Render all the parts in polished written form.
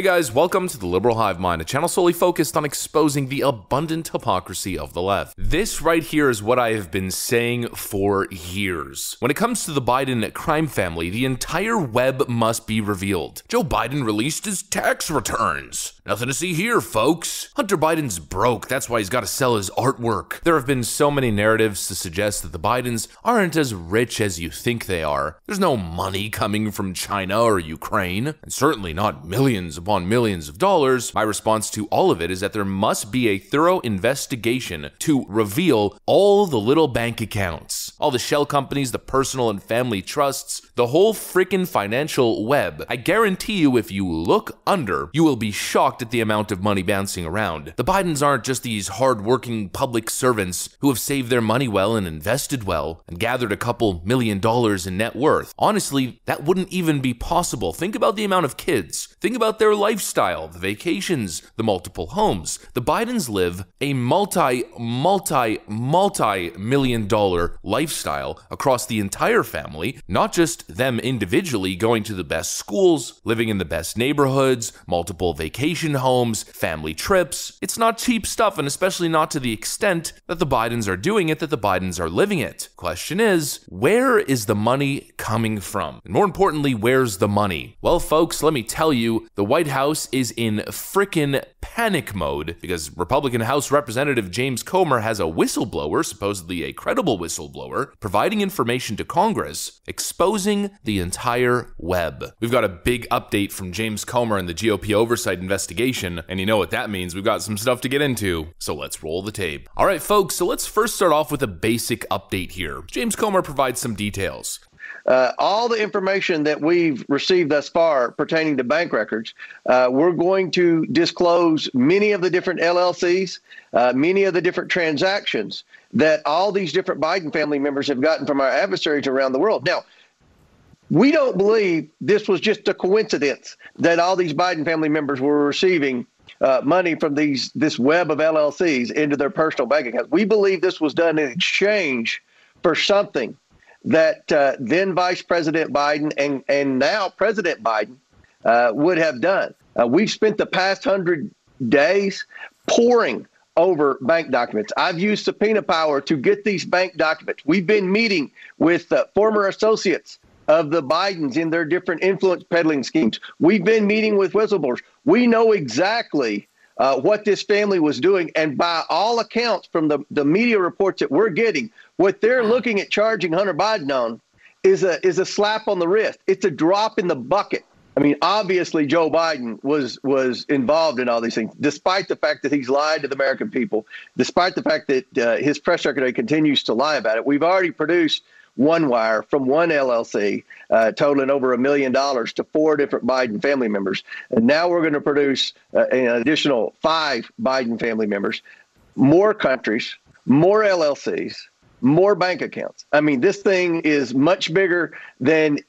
Hey guys, welcome to the Liberal Hive Mind, a channel solely focused on exposing the abundant hypocrisy of the left. This right here is what I have been saying for years. When it comes to the Biden crime family, the entire web must be revealed. Joe Biden released his tax returns. Nothing to see here, folks. Hunter Biden's broke, that's why he's got to sell his artwork. There have been so many narratives to suggest that the Bidens aren't as rich as you think they are. There's no money coming from China or Ukraine, and certainly not millions upon millions of dollars. My response to all of it is that there must be a thorough investigation to reveal all the little bank accounts, all the shell companies, the personal and family trusts, the whole freaking financial web. I guarantee you, if you look under, you will be shocked at the amount of money bouncing around. The Bidens aren't just these hard-working public servants who have saved their money well and invested well and gathered a couple $1 million in net worth. Honestly, that wouldn't even be possible. Think about the amount of kids. Think about their lifestyle, the vacations, the multiple homes. The Bidens live a multi-million-dollar lifestyle across the entire family, not just them individually going to the best schools, living in the best neighborhoods, multiple vacation homes, family trips. It's not cheap stuff, and especially not to the extent that the Bidens are doing it, that the Bidens are living it. Question is, where is the money coming from? And more importantly, where's the money? Well, folks, let me tell you, the White House is in frickin' panic mode because Republican House Representative James Comer has a whistleblower, supposedly a credible whistleblower, providing information to Congress, exposing the entire web. We've got a big update from James Comer and the GOP oversight investigation, and you know what that means. We've got some stuff to get into, so let's roll the tape. All right, folks, so let's first start off with a basic update here. James Comer provides some details. All the information that we've received thus far pertaining to bank records, we're going to disclose many of the different LLCs, many of the different transactions that all these different Biden family members have gotten from our adversaries around the world. Now, we don't believe this was just a coincidence that all these Biden family members were receiving money from this web of LLCs into their personal bank accounts. We believe this was done in exchange for something that then Vice President Biden and now President Biden would have done. We've spent the past 100 days poring over bank documents. I've used subpoena power to get these bank documents. We've been meeting with former associates of the Bidens in their different influence peddling schemes. We've been meeting with whistleblowers. We know exactly what this family was doing. And by all accounts from the media reports that we're getting, what they're looking at charging Hunter Biden on is a slap on the wrist. It's a drop in the bucket. I mean, obviously, Joe Biden was involved in all these things, despite the fact that he's lied to the American people, despite the fact that his press secretary continues to lie about it. We've already produced one wire from one LLC, totaling over $1 million to 4 different Biden family members. And now we're going to produce an additional 5 Biden family members, more countries, more LLCs, more bank accounts. I mean, this thing is much bigger than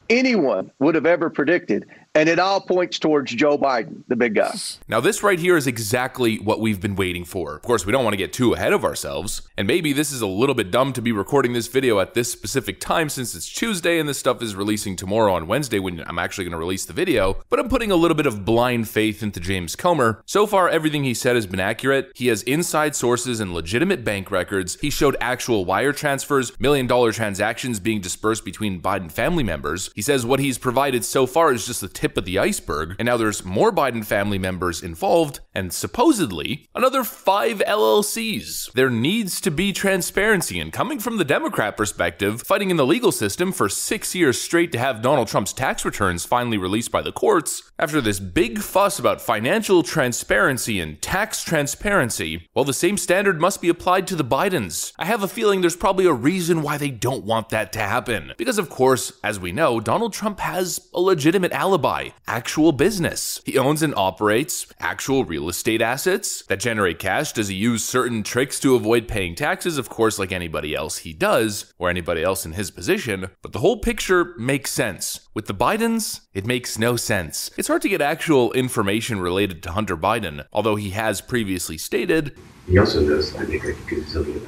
anyone would have ever predicted. And it all points towards Joe Biden, the big guy. Now, this right here is exactly what we've been waiting for. Of course, we don't want to get too ahead of ourselves. And maybe this is a little bit dumb to be recording this video at this specific time since it's Tuesday and this stuff is releasing tomorrow on Wednesday when I'm actually going to release the video. But I'm putting a little bit of blind faith into James Comer. So far, everything he said has been accurate. He has inside sources and legitimate bank records. He showed actual wire transfers, $1 million transactions being dispersed between Biden family members. He says what he's provided so far is just the tip of the iceberg, and now there's more Biden family members involved, and supposedly another 5 LLCs. There needs to be transparency, and coming from the Democrat perspective, fighting in the legal system for 6 years straight to have Donald Trump's tax returns finally released by the courts, after this big fuss about financial transparency and tax transparency, well, the same standard must be applied to the Bidens. I have a feeling there's probably a reason why they don't want that to happen. Because of course, as we know, Donald Trump has a legitimate alibi. Actual business. He owns and operates actual real estate assets that generate cash. Does he use certain tricks to avoid paying taxes? Of course, like anybody else he does, or anybody else in his position, but the whole picture makes sense. With the Bidens, it makes no sense. It's hard to get actual information related to Hunter Biden, although he has previously stated, he also knows I make like $1 gazillion.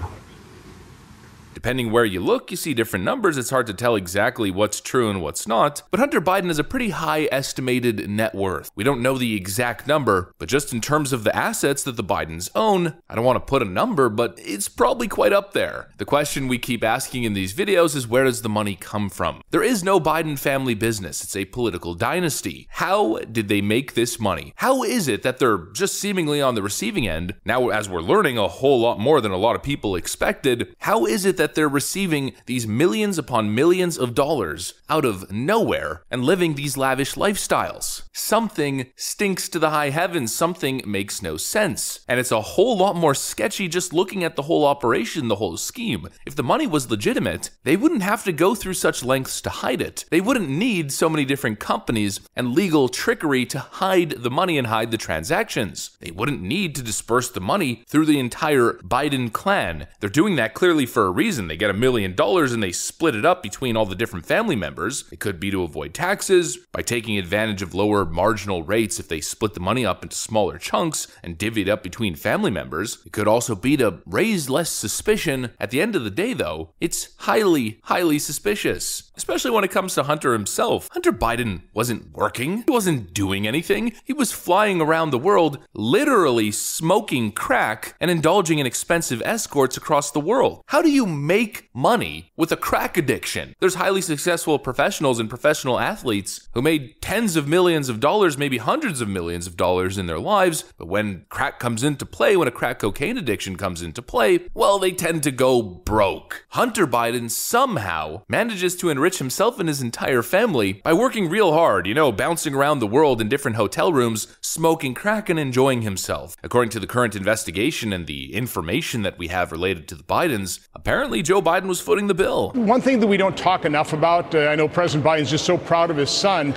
Depending where you look, you see different numbers. It's hard to tell exactly what's true and what's not, but Hunter Biden has a pretty high estimated net worth. We don't know the exact number, but just in terms of the assets that the Bidens own, I don't want to put a number, but it's probably quite up there. The question we keep asking in these videos is, where does the money come from? There is no Biden family business. It's a political dynasty. How did they make this money? How is it that they're just seemingly on the receiving end? Now, as we're learning a whole lot more than a lot of people expected, how is it that they're receiving these millions upon millions of dollars out of nowhere and living these lavish lifestyles? Something stinks to the high heavens. Something makes no sense. And it's a whole lot more sketchy just looking at the whole operation, the whole scheme. If the money was legitimate, they wouldn't have to go through such lengths to hide it. They wouldn't need so many different companies and legal trickery to hide the money and hide the transactions. They wouldn't need to disperse the money through the entire Biden clan. They're doing that clearly for a reason. They get $1 million and they split it up between all the different family members. It could be to avoid taxes, by taking advantage of lower marginal rates if they split the money up into smaller chunks and divvy it up between family members. It could also be to raise less suspicion. At the end of the day, though, it's highly, highly suspicious, especially when it comes to Hunter himself. Hunter Biden wasn't working. He wasn't doing anything. He was flying around the world, literally smoking crack and indulging in expensive escorts across the world. How do you make money with a crack addiction? There's highly successful professionals and professional athletes who made tens of millions of dollars, maybe hundreds of millions of dollars in their lives, but when crack comes into play, when a crack cocaine addiction comes into play, well, they tend to go broke. Hunter Biden somehow manages to enrich himself and his entire family by working real hard, bouncing around the world in different hotel rooms, smoking crack and enjoying himself. According to the current investigation and the information that we have related to the Bidens, apparently Joe Biden was footing the bill. One thing that we don't talk enough about, I know President Biden's just so proud of his son,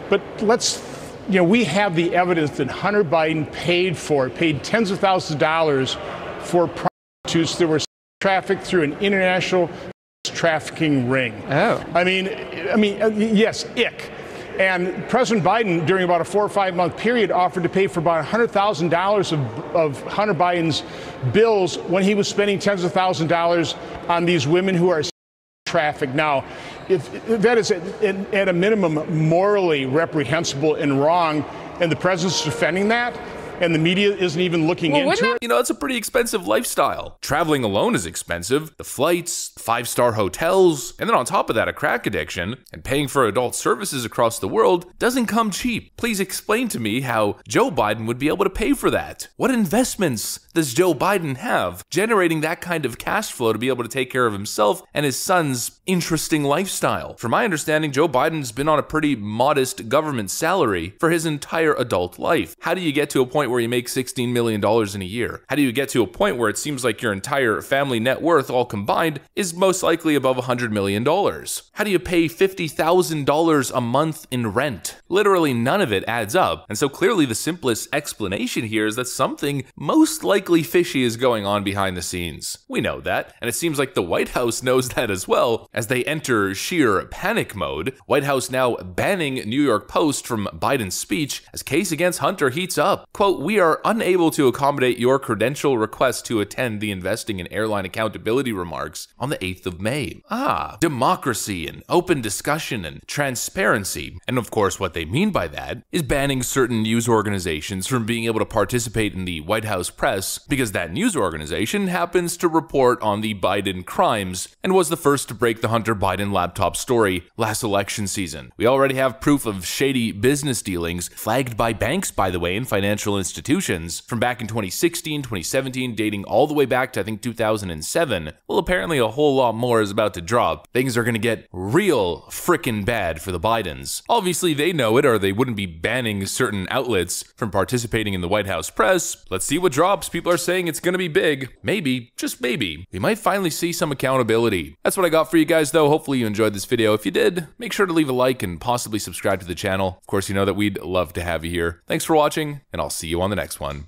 but we have the evidence that Hunter Biden paid tens of thousands of dollars for prostitutes that were trafficked through an international trafficking ring. Oh. I mean, yes, ick. And President Biden, during about a 4 or 5 month period, offered to pay for about $100,000 of Hunter Biden's bills when he was spending tens of thousands of dollars on these women who are trafficked. Now, if that is at a minimum morally reprehensible and wrong, and the president's defending that, and the media isn't even looking into it. It's a pretty expensive lifestyle. Traveling alone is expensive. The flights, 5-star hotels, and then on top of that, a crack addiction, and paying for adult services across the world doesn't come cheap. Please explain to me how Joe Biden would be able to pay for that. What investments does Joe Biden have generating that kind of cash flow to be able to take care of himself and his son's interesting lifestyle? From my understanding, Joe Biden's been on a pretty modest government salary for his entire adult life. How do you get to a point where you make $16 million in a year? How do you get to a point where it seems like your entire family net worth all combined is most likely above $100 million? How do you pay $50,000 a month in rent? Literally none of it adds up. And so clearly the simplest explanation here is that something most likely fishy is going on behind the scenes. We know that, and it seems like the White House knows that as well, as they enter sheer panic mode. White House now banning New York Post from Biden's speech as case against Hunter heats up. Quote, "We are unable to accommodate your credential request to attend the Investing in Airline Accountability remarks on the 8th of May. Democracy and open discussion and transparency. And of course, what they mean by that is banning certain news organizations from being able to participate in the White House press because that news organization happens to report on the Biden crimes and was the first to break the Hunter Biden laptop story last election season. We already have proof of shady business dealings flagged by banks, by the way, in financial institutions from back in 2016, 2017, dating all the way back to I think 2007. Well, apparently a whole lot more is about to drop. Things are going to get real frickin' bad for the Bidens. Obviously they know it, or they wouldn't be banning certain outlets from participating in the White House press. Let's see what drops. People are saying it's going to be big. Maybe, just maybe, we might finally see some accountability. That's what I got for you guys though. Hopefully you enjoyed this video. If you did, make sure to leave a like and possibly subscribe to the channel. Of course, you know that we'd love to have you here. Thanks for watching, and I'll see you on the next one.